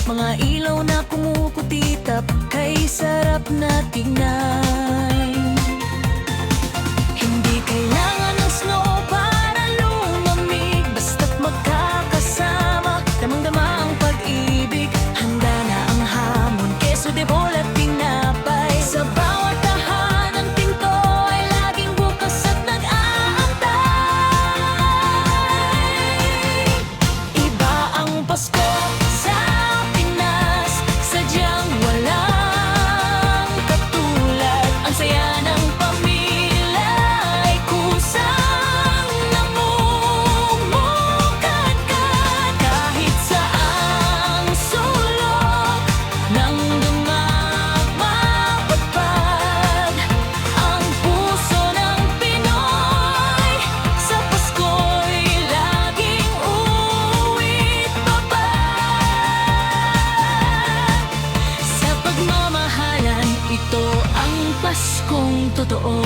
Mga ilaw na kumukutitap, kay sarap na tingnan. Hindi kailangan ng snow para lumamig, basta't magkakasama, damang-dama ang pag-ibig. Handa na ang hamon, keso de bola at tinapay. Sa bawat tahanan, pinto ay laging bukas at nag-aantay. Iba ang Pasko sa Pinas, sadyang walang katulad. Ang saya ng pamilya ay kusang namumukadkad. Kahit saang sulok ng dumagmapagpag, ang puso ng Pinoy sa Pasko'y laging uwit babad. Sa pagmamahalan, ito ang Paskong totoo.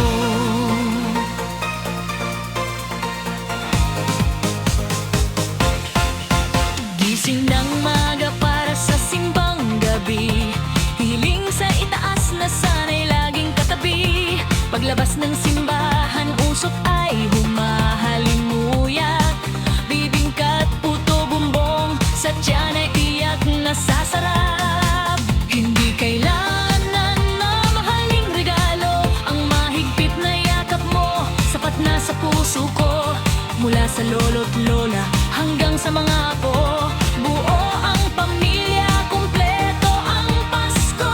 Gising ng maga para sa simbang gabi, hihiling sa itaas na sana'y laging katabi. Paglabas ng simbahan, usok ay humahalimuyak. Bibingkat, puto, bumbong, sa tiyan ay iyak na sasarap. Hindi kailangan na mahaling regalo, ang mahigpit na yakap mo sapat na sa puso ko. Mula sa lolo't lola hanggang sa mga apo, buo ang pamilya, kumpleto ang Pasko.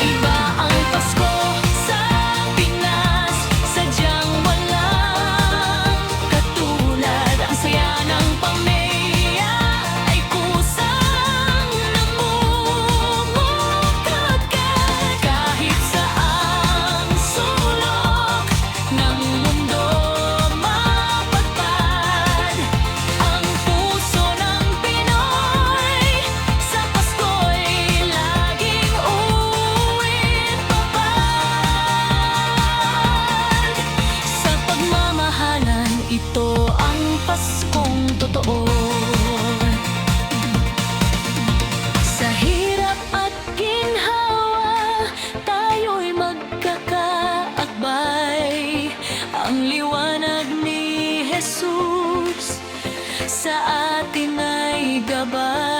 Iba ang Pasko sa Pinas, sadyang walang katulad. Ang saya ng pamilya ay kusang namumukadkad. Kahit saang sulok ng mundo mapagpad, ang puso ng Pinoy sa Pasko'y laging uwit babad. Sa pagmamahalan, ito ang Paskong totoo. Sa hirap at ginhawa, tayo'y magkakaakbay. Ang liwanag ni Jesus sa atin ay gabay.